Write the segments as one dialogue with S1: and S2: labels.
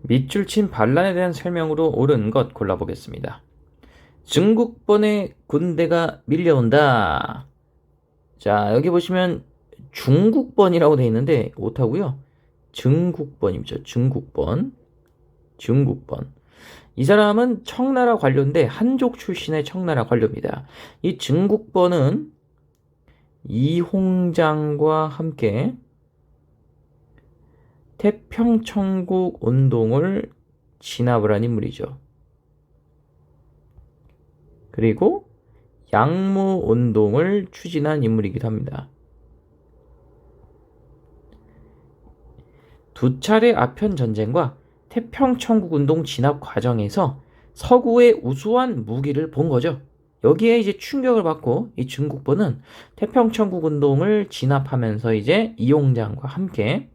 S1: 밑줄 친 반란에 대한 설명으로 옳은 것 골라보겠습니다. 중국번의 군대가 밀려온다. 자, 여기 보시면 중국번이라고 되어 있는데 옳다고요? 증국번이죠. 중국번. 중국번. 이 사람은 청나라 관료인데 한족 출신의 청나라 관료입니다. 이 증국번은 이홍장과 함께 태평천국 운동을 진압을 한 인물이죠. 그리고 양무 운동을 추진한 인물이기도 합니다. 두 차례 아편 전쟁과 태평천국 운동 진압 과정에서 서구의 우수한 무기를 본 거죠. 여기에 이제 충격을 받고 이 중국부는 태평천국 운동을 진압하면서 이제 이용장과 함께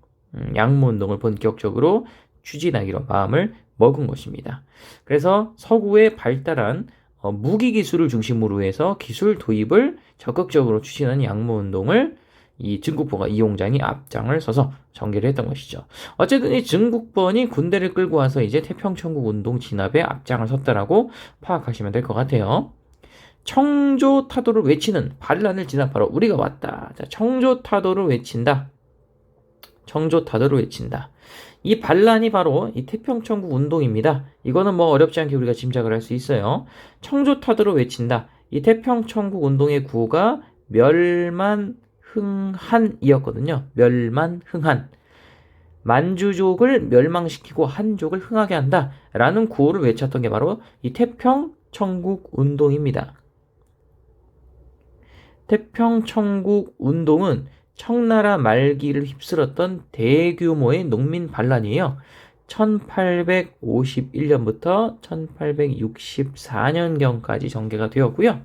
S1: 양무 운동을 본격적으로 추진하기로 마음을 먹은 것입니다. 그래서 서구의 발달한 무기 기술을 중심으로 해서 기술 도입을 적극적으로 추진하는 양무 운동을 이 증국보가 이용장이 앞장을 서서 전개를 했던 것이죠. 어쨌든 이 증국번이 군대를 끌고 와서 이제 태평천국 운동 진압에 앞장을 섰다라고 파악하시면 될 것 같아요. 청조타도를 외치는 반란을 진압하러 우리가 왔다. 자, 청조타도를 외친다. 청조타도를 외친다. 이 반란이 바로 이 태평천국 운동입니다. 이거는 뭐 어렵지 않게 우리가 짐작을 할 수 있어요. 청조타도를 외친다. 이 태평천국 운동의 구호가 멸만흥한이었거든요. 멸만흥한. 만주족을 멸망시키고 한족을 흥하게 한다라는 구호를 외쳤던 게 바로 이 태평천국 운동입니다. 태평천국 운동은 청나라 말기를 휩쓸었던 대규모의 농민 반란이에요. 1851년부터 1864년경까지 전개가 되었고요.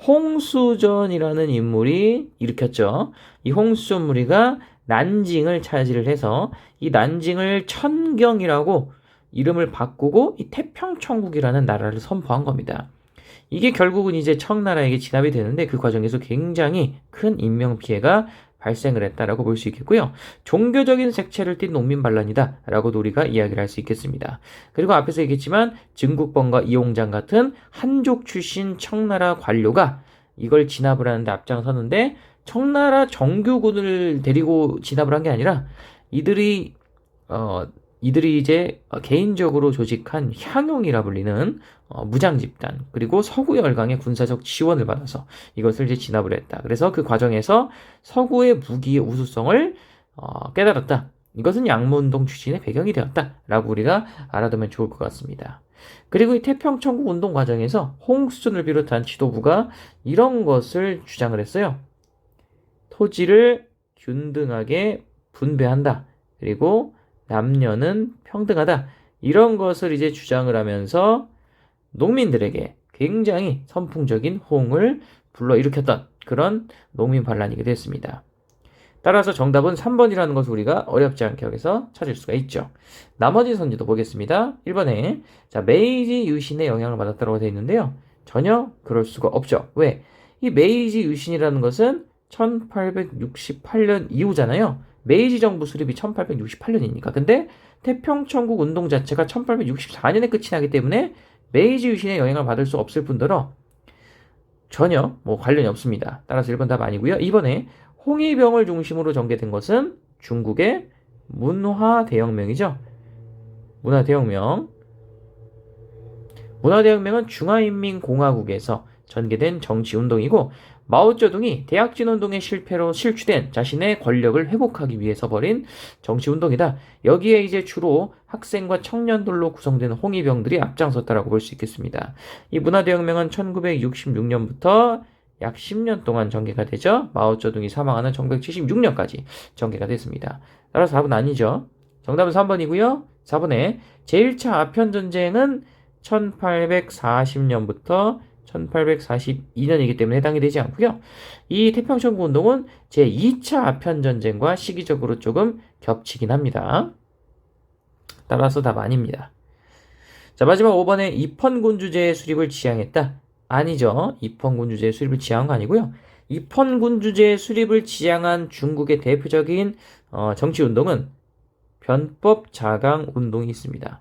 S1: 홍수전이라는 인물이 일으켰죠. 이 홍수전 무리가 난징을 차지를 해서 이 난징을 천경이라고 이름을 바꾸고 이 태평천국이라는 나라를 선포한 겁니다. 이게 결국은 이제 청나라에게 진압이 되는데 그 과정에서 굉장히 큰 인명피해가 발생을 했다라고 볼 수 있겠고요. 종교적인 색채를 띤 농민 반란이다라고도 우리가 이야기를 할 수 있겠습니다. 그리고 앞에서 얘기했지만 증국번과 이용장 같은 한족 출신 청나라 관료가 이걸 진압을 하는데 앞장섰는데 청나라 정규군을 데리고 진압을 한 게 아니라 이들이 이제 개인적으로 조직한 향용이라 불리는 무장 집단 그리고 서구 열강의 군사적 지원을 받아서 이것을 이제 진압을 했다. 그래서 그 과정에서 서구의 무기의 우수성을 깨달았다. 이것은 양무운동 추진의 배경이 되었다라고 우리가 알아두면 좋을 것 같습니다. 그리고 이 태평천국 운동 과정에서 홍수전을 비롯한 지도부가 이런 것을 주장을 했어요. 토지를 균등하게 분배한다. 그리고 남녀는 평등하다. 이런 것을 이제 주장을 하면서 농민들에게 굉장히 선풍적인 호응을 불러일으켰던 그런 농민 반란이게 됐습니다. 따라서 정답은 3번이라는 것을 우리가 어렵지 않게 여기서 찾을 수가 있죠. 나머지 선지도 보겠습니다. 1번에 자, 메이지 유신의 영향을 받았다고 되어 있는데요. 전혀 그럴 수가 없죠. 왜? 이 메이지 유신이라는 것은 1868년 이후잖아요. 메이지 정부 수립이 1868년이니까. 근데 태평천국 운동 자체가 1864년에 끝이 나기 때문에 메이지 유신의 영향을 받을 수 없을 뿐더러 전혀 관련이 없습니다. 따라서 1번 답 아니고요. 2번에 홍위병을 중심으로 전개된 것은 중국의 문화대혁명이죠. 문화대혁명. 문화대혁명은 중화인민공화국에서 전개된 정치운동이고 마오쩌둥이 대약진운동의 실패로 실추된 자신의 권력을 회복하기 위해서 벌인 정치운동이다. 여기에 이제 주로 학생과 청년들로 구성된 홍위병들이 앞장섰다라고 볼 수 있겠습니다. 이 문화대혁명은 1966년부터 약 10년 동안 전개가 되죠. 마오쩌둥이 사망하는 1976년까지 전개가 됐습니다. 따라서 답은 아니죠. 정답은 3번이고요. 4번에 제1차 아편전쟁은 1840년부터 1842년이기 때문에 해당이 되지 않고요. 이 태평천국 운동은 제2차 아편전쟁과 시기적으로 조금 겹치긴 합니다. 따라서 답 아닙니다. 자, 마지막 5번에 입헌군주제의 수립을 지향했다. 아니죠. 입헌군주제의 수립을 지향한 거 아니고요. 입헌군주제의 수립을 지향한 중국의 대표적인 정치운동은 변법 자강 운동이 있습니다.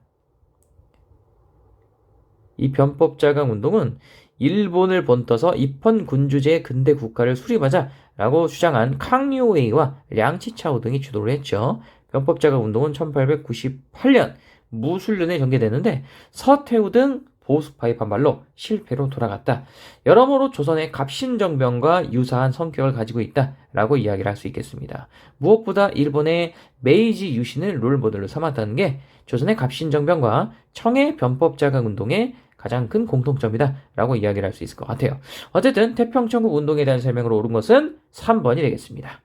S1: 이 변법 자강 운동은 일본을 본떠서 입헌 군주제 근대 국가를 수립하자라고 주장한 캉리오웨이와 량치차오 등이 주도를 했죠. 변법 자강 운동은 1898년 무술년에 전개되는데 서태후 등 보수파의 반발로 실패로 돌아갔다. 여러모로 조선의 갑신정변과 유사한 성격을 가지고 있다라고 이야기를 할 수 있겠습니다. 무엇보다 일본의 메이지 유신을 롤모델로 삼았다는 게 조선의 갑신정변과 청해 변법 자강 운동의 가장 큰 공통점이다라고 이야기를 할 수 있을 것 같아요. 어쨌든 태평천국 운동에 대한 설명으로 옳은 것은 3번이 되겠습니다.